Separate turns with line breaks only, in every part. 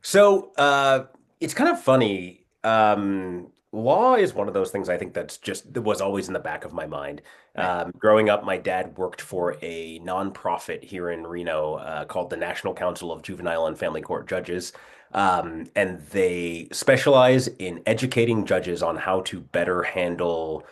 So it's kind of funny. Law is one of those things I think that was always in the back of my mind.
Right.
Growing up, my dad worked for a nonprofit here in Reno called the National Council of Juvenile and Family Court Judges. And they specialize in educating judges on how to better handle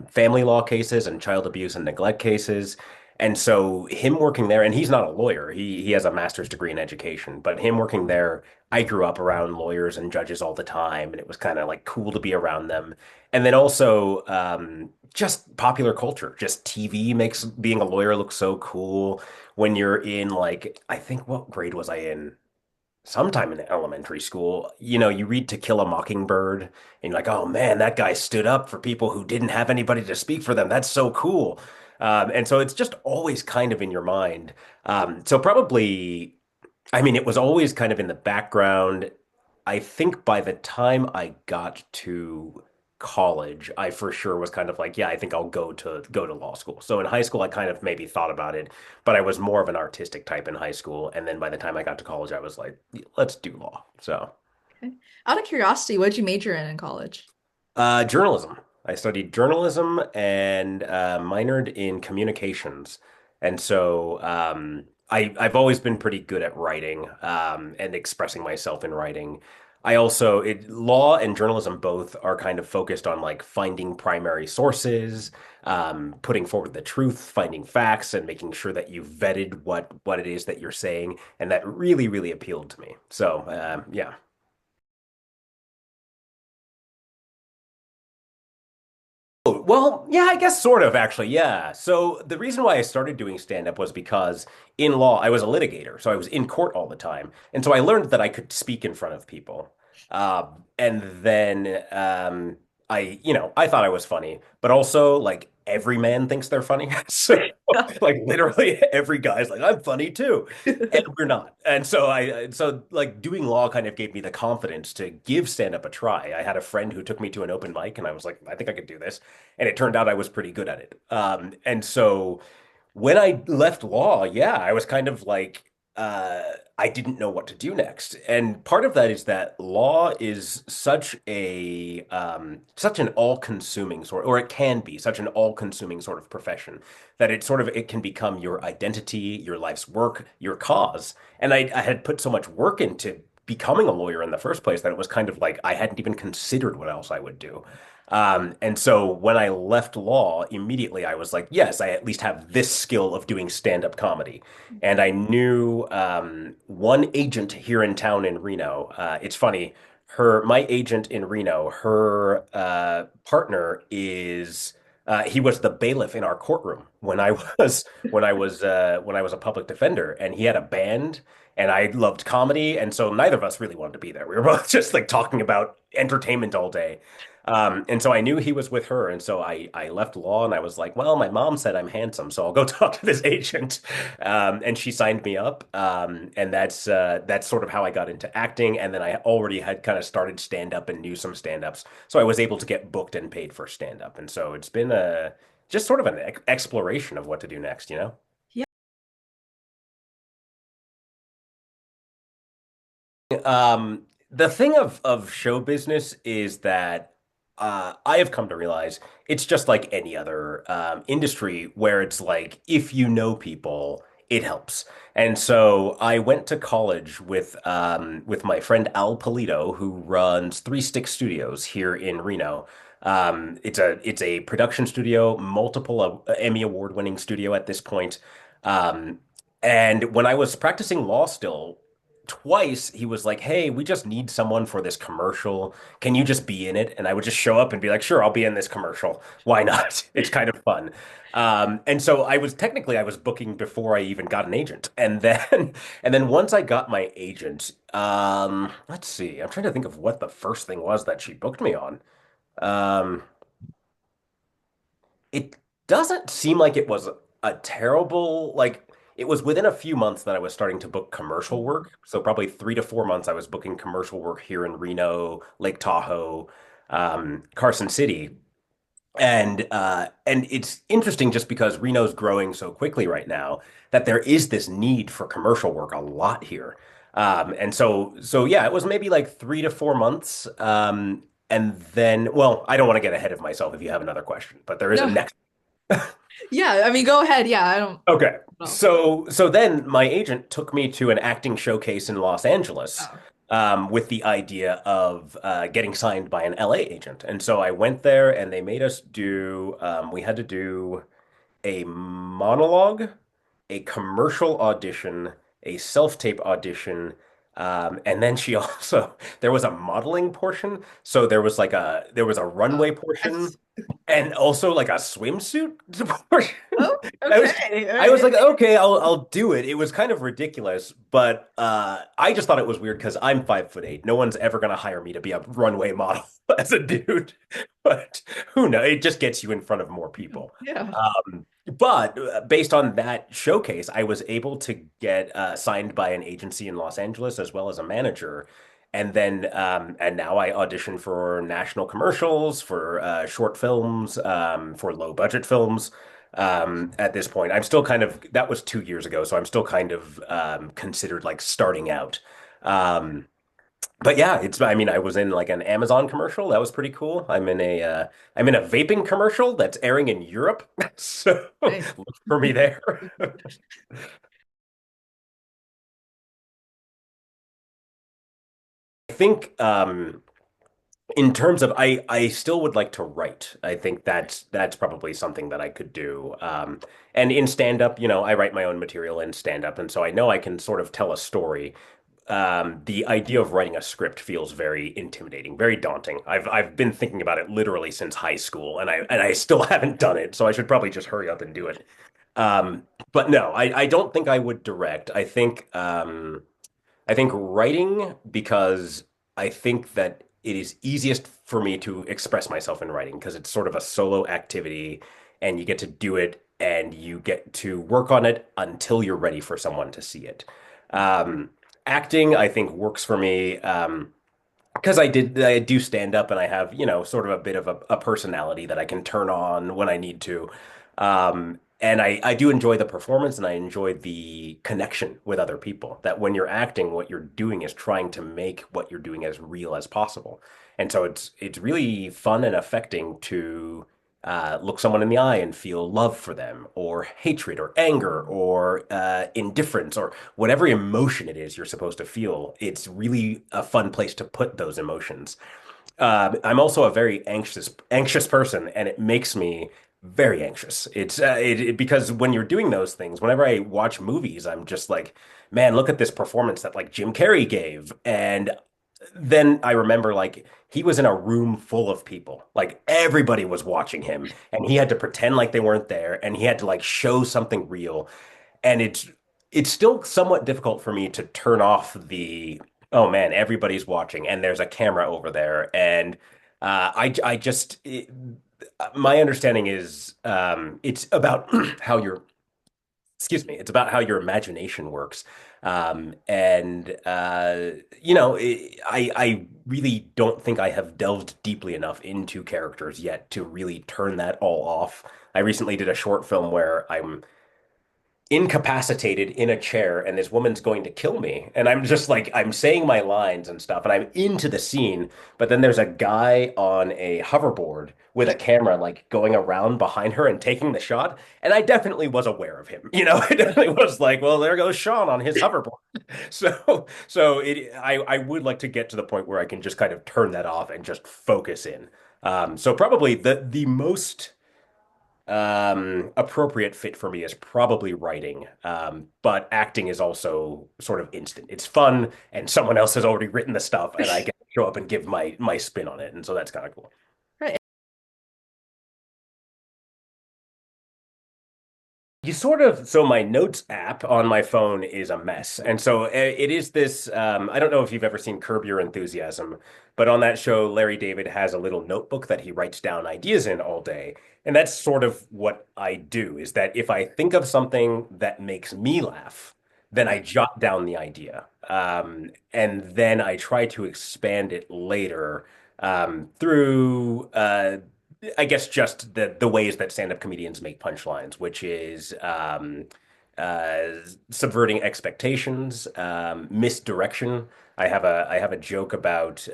family law cases and child abuse and neglect cases. And so him working there, and he's not a lawyer. He has a master's degree in education, but him working there, I grew up around lawyers and judges all the time, and it was kind of like cool to be around them. And then also just popular culture, just TV makes being a lawyer look so cool when you're in like, I think what grade was I in? Sometime in elementary school, you read To Kill a Mockingbird, and you're like, oh man, that guy stood up for people who didn't have anybody to speak for them. That's so cool. And so it's just always kind of in your mind. So probably, I mean, it was always kind of in the background. I think by the time I got to college, I for sure was kind of like, yeah, I think I'll go to law school. So in high school, I kind of maybe thought about it, but I was more of an artistic type in high school. And then by the time I got to college, I was like, let's do law. So
Okay. Out of curiosity, what did you major in college?
journalism. I studied journalism and minored in communications. And so I've always been pretty good at writing and expressing myself in writing. Law and journalism both are kind of focused on like finding primary sources, putting forward the truth, finding facts, and making sure that you've vetted what it is that you're saying. And that really, really appealed to me. So yeah. Well, yeah, I guess sort of actually, yeah. So the reason why I started doing stand-up was because in law, I was a litigator, so I was in court all the time. And so I learned that I could speak in front of people. And then I thought I was funny, but also like every man thinks they're funny. So like literally every guy's like, I'm funny too. And we're not. And so like doing law kind of gave me the confidence to give stand-up a try. I had a friend who took me to an open mic and I was like, I think I could do this. And it turned out I was pretty good at it. And so when I left law, yeah, I was kind of like, I didn't know what to do next. And part of that is that law is such an all-consuming sort, or it can be such an all-consuming sort of profession that it can become your identity, your life's work, your cause. And I had put so much work into becoming a lawyer in the first place that it was kind of like I hadn't even considered what else I would do. And so when I left law, immediately I was like, yes, I at least have this skill of doing stand-up comedy. And I knew one agent here in town in Reno. It's funny, my agent in Reno, her partner is he was the bailiff in our courtroom when I was a public defender, and he had a band. And I loved comedy, and so neither of us really wanted to be there. We were both just like talking about entertainment all day. And so I knew he was with her. And so I left law and I was like, well, my mom said I'm handsome, so I'll go talk to this agent. And she signed me up. And that's sort of how I got into acting. And then I already had kind of started stand up and knew some stand ups. So I was able to get booked and paid for stand up. And so it's been just sort of an exploration of what to do next, you know?
Yeah.
The thing of show business is that I have come to realize it's just like any other industry where it's like if you know people, it helps. And so I went to college with my friend Al Polito, who runs Three Stick Studios here in Reno. It's a production studio, multiple Emmy award winning studio at this point. Um, and when I was practicing law still, twice he was like, "Hey, we just need someone for this commercial. Can you just be in it?" And I would just show up and be like, "Sure, I'll be in this commercial. Why not? It's kind of fun." And so I was booking before I even got an agent. And then and then once I got my agent, let's see. I'm trying to think of what the first thing was that she booked me on. Um, it doesn't seem like it was a terrible, like, it was within a few months that I was starting to book commercial work. So probably 3 to 4 months, I was booking commercial work here in Reno, Lake Tahoe, Carson City. And it's interesting just because Reno's growing so quickly right now that there is this need for commercial work a lot here. And so yeah, it was maybe like 3 to 4 months. And then, well, I don't want to get ahead of myself if you have another question, but there is a
No.
next.
Yeah, I mean, go ahead. Yeah, I don't
Okay.
know.
So then my agent took me to an acting showcase in Los Angeles,
Oh.
with the idea of getting signed by an LA agent. And so I went there and they made us do, we had to do a monologue, a commercial audition, a self-tape audition, and then she also there was a modeling portion. So there was a
Oh,
runway portion
that's
and also like a swimsuit portion.
oh,
I was
okay. All
I was
right.
like, okay, I'll do it. It was kind of ridiculous, but I just thought it was weird because I'm 5'8". No one's ever gonna hire me to be a runway model as a dude. But who knows? It just gets you in front of more people.
Yeah.
But based on that showcase, I was able to get signed by an agency in Los Angeles as well as a manager. And now I audition for national commercials, for short films, for low budget films. At this point, I'm still kind of, that was 2 years ago, so I'm still kind of considered like starting out. Um, but yeah, I mean, I was in like an Amazon commercial. That was pretty cool. I'm in a vaping commercial that's airing in Europe. So
Hey.
look for me there. I think in terms of I still would like to write. I think that's probably something that I could do. And in stand up, I write my own material in stand up, and so I know I can sort of tell a story. The idea of writing a script feels very intimidating, very daunting. I've been thinking about it literally since high school, and I still haven't done it. So I should probably just hurry up and do it. But no, I don't think I would direct. I think writing because I think that it is easiest for me to express myself in writing because it's sort of a solo activity and you get to do it and you get to work on it until you're ready for someone to see it. Um, Acting, I think, works for me. Because I do stand up and I have, sort of a bit of a personality that I can turn on when I need to. And I do enjoy the performance and I enjoy the connection with other people. That when you're acting, what you're doing is trying to make what you're doing as real as possible. And so it's really fun and affecting to look someone in the eye and feel love for them, or hatred, or anger, or indifference, or whatever emotion it is you're supposed to feel. It's really a fun place to put those emotions. I'm also a very anxious person, and it makes me very anxious. Because when you're doing those things, whenever I watch movies, I'm just like, man, look at this performance that like Jim Carrey gave, and then I remember like he was in a room full of people. Like everybody was watching him and he had to pretend like they weren't there and he had to like show something real. And it's still somewhat difficult for me to turn off the oh man, everybody's watching and there's a camera over there. And I just my understanding is it's about how your excuse me, it's about how your imagination works. And I really don't think I have delved deeply enough into characters yet to really turn that all off. I recently did a short film where I'm incapacitated in a chair and this woman's going to kill me. And I'm just like, I'm saying my lines and stuff and I'm into the scene. But then there's a guy on a hoverboard with a camera like going around behind her and taking the shot. And I definitely was aware of him. I definitely was like, well, there goes Sean on his hoverboard. I would like to get to the point where I can just kind of turn that off and just focus in. So probably the most appropriate fit for me is probably writing. But acting is also sort of instant. It's fun, and someone else has already written the stuff, and I get to show up and give my spin on it, and so that's kind of cool.
Right.
So my notes app on my phone is a mess. And so it is this, I don't know if you've ever seen Curb Your Enthusiasm, but on that show, Larry David has a little notebook that he writes down ideas in all day. And that's sort of what I do, is that if I think of something that makes me laugh, then I jot down the idea. And then I try to expand it later through I guess just the ways that stand-up comedians make punchlines, which is subverting expectations, misdirection. I have a joke about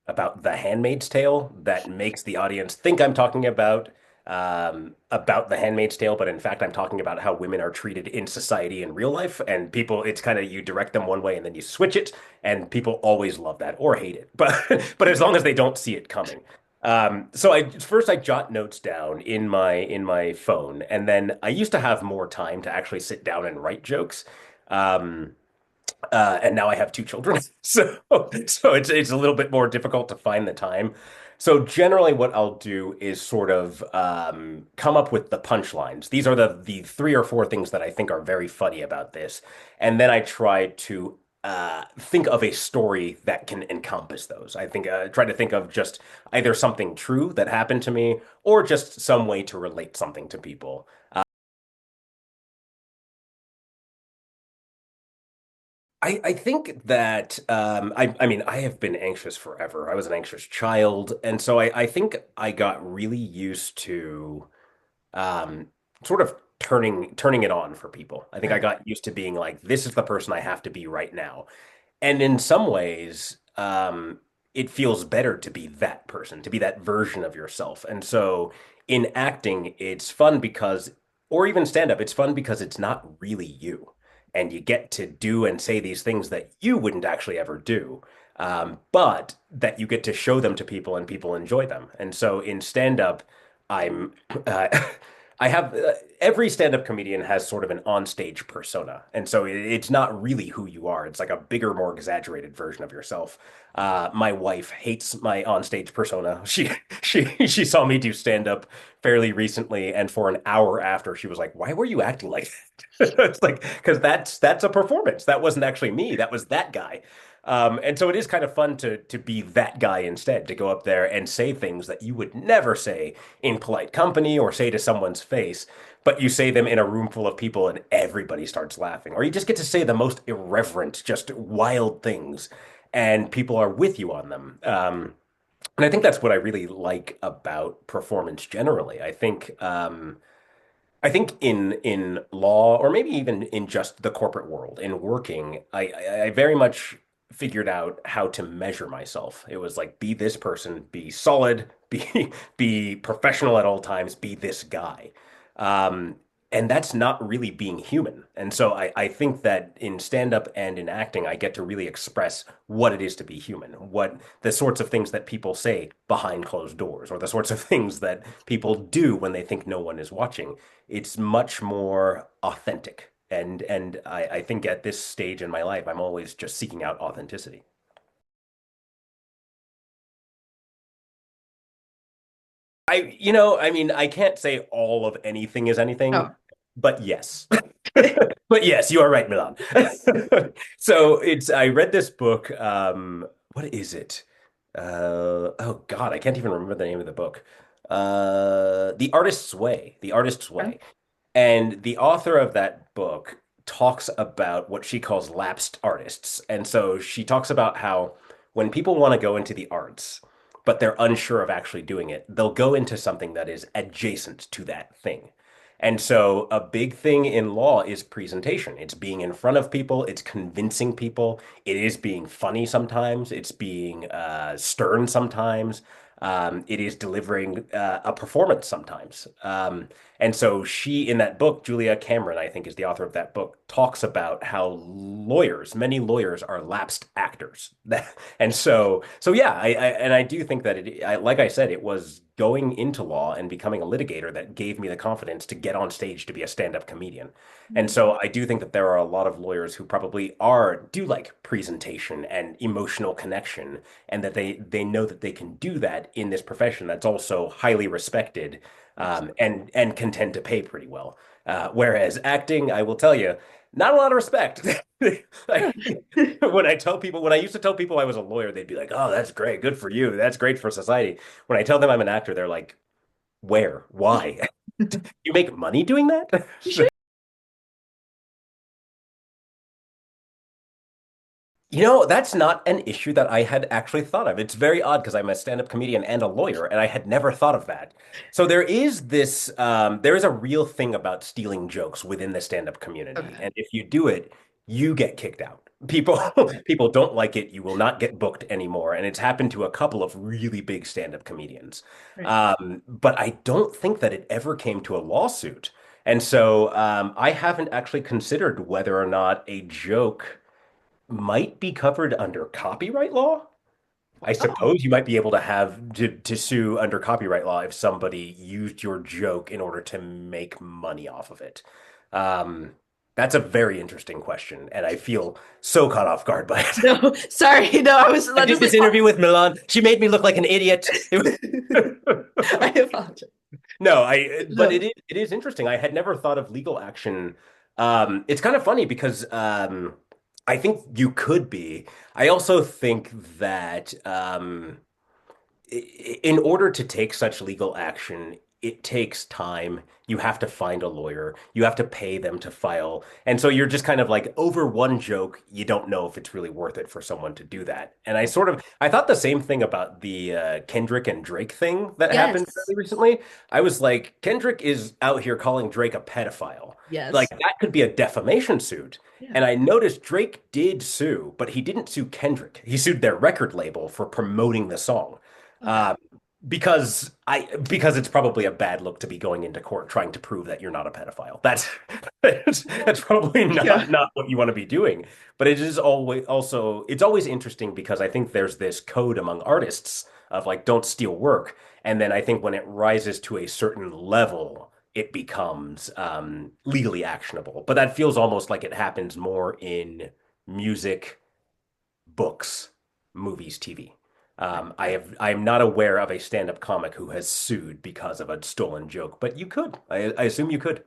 The Handmaid's Tale that makes the audience think I'm talking about The Handmaid's Tale, but in fact I'm talking about how women are treated in society in real life, and people it's kind of you direct them one way and then you switch it, and people always love that or hate it, but but as long as they don't see it coming. So I jot notes down in my phone, and then I used to have more time to actually sit down and write jokes. Um, and now I have two children, so it's a little bit more difficult to find the time. So generally, what I'll do is sort of come up with the punchlines. These are the three or four things that I think are very funny about this, and then I try to think of a story that can encompass those. I think try to think of just either something true that happened to me or just some way to relate something to people. I think that I mean I have been anxious forever. I was an anxious child, and so I think I got really used to um, sort of turning it on for people. I think I
Right.
got used to being like, this is the person I have to be right now. And in some ways, it feels better to be that person, to be that version of yourself. And so in acting, it's fun because, or even stand up, it's fun because it's not really you. And you get to do and say these things that you wouldn't actually ever do, but that you get to show them to people and people enjoy them. And so in stand up, I'm uh, I have every stand-up comedian has sort of an onstage persona, and so it's not really who you are. It's like a bigger, more exaggerated version of yourself. My wife hates my onstage persona. She saw me do stand-up fairly recently, and for an hour after, she was like, "Why were you acting like that?" It's like because that's a performance. That wasn't actually me. That was that guy. And so it is kind of fun to be that guy instead, to go up there and say things that you would never say in polite company or say to someone's face, but you say them in a room full of people and everybody starts laughing. Or you just get to say the most irreverent, just wild things, and people are with you on them. And I think that's what I really like about performance generally. I think in law, or maybe even in just the corporate world, in working, I very much figured out how to measure myself. It was like, be this person, be solid, be professional at all times, be this guy. Um, and that's not really being human. And so I think that in stand-up and in acting, I get to really express what it is to be human, what the sorts of things that people say behind closed doors, or the sorts of things that people do when they think no one is watching. It's much more authentic. And I think at this stage in my life, I'm always just seeking out authenticity. I mean, I can't say all of anything is anything,
Oh.
but yes. But yes, you are right, Milan. So I read this book. What is it? Oh God, I can't even remember the name of the book. The Artist's Way. The Artist's
Yeah.
Way. And the author of that book talks about what she calls lapsed artists. And so she talks about how when people want to go into the arts, but they're unsure of actually doing it, they'll go into something that is adjacent to that thing. And so a big thing in law is presentation. It's being in front of people, it's convincing people, it is being funny sometimes, it's being stern sometimes. It is delivering a performance sometimes. And so she, in that book, Julia Cameron, I think is the author of that book, talks about how many lawyers are lapsed actors. And so yeah, I do think that like I said, it was going into law and becoming a litigator that gave me the confidence to get on stage to be a stand-up comedian. And so I do think that there are a lot of lawyers who probably do like presentation and emotional connection, and that they know that they can do that in this profession that's also highly respected, and can tend to pay pretty well. Whereas acting, I will tell you, not a lot of respect. Like, when I used to tell people I was a lawyer, they'd be like, "Oh, that's great, good for you. That's great for society." When I tell them I'm an actor, they're like, "Where? Why? You make money doing that?"
You should.
That's not an issue that I had actually thought of. It's very odd because I'm a stand-up comedian and a lawyer, and I had never thought of that. So there is a real thing about stealing jokes within the stand-up community,
Okay.
and if you do it, you get kicked out. People, people don't like it. You will not get booked anymore, and it's happened to a couple of really big stand-up comedians.
Right.
But I don't think that it ever came to a lawsuit, and so I haven't actually considered whether or not a joke might be covered under copyright law. I
Oh,
suppose you might be able to to sue under copyright law if somebody used your joke in order to make money off of it. Um, that's a very interesting question, and I feel so caught off guard by it.
no, sorry. No, I was
I did
just like,
this interview with Milan. She made me look like an idiot.
I apologize.
No, but
No.
it is interesting. I had never thought of legal action. It's kind of funny because I think you could be. I also think that in order to take such legal action, it takes time. You have to find a lawyer. You have to pay them to file. And so you're just kind of like over one joke, you don't know if it's really worth it for someone to do that. And I thought the same thing about the Kendrick and Drake thing that happened
Yes.
fairly recently. I was like, Kendrick is out here calling Drake a pedophile. Like
Yes.
that could be a defamation suit.
Yeah.
And I noticed Drake did sue, but he didn't sue Kendrick. He sued their record label for promoting the song.
Okay.
Um, because it's probably a bad look to be going into court trying to prove that you're not a pedophile. That's probably
Yeah.
not what you want to be doing. But it is always also it's always interesting because I think there's this code among artists of like don't steal work. And then I think when it rises to a certain level, it becomes legally actionable. But that feels almost like it happens more in music, books, movies, TV. I am not aware of a stand-up comic who has sued because of a stolen joke, but you could. I assume you could.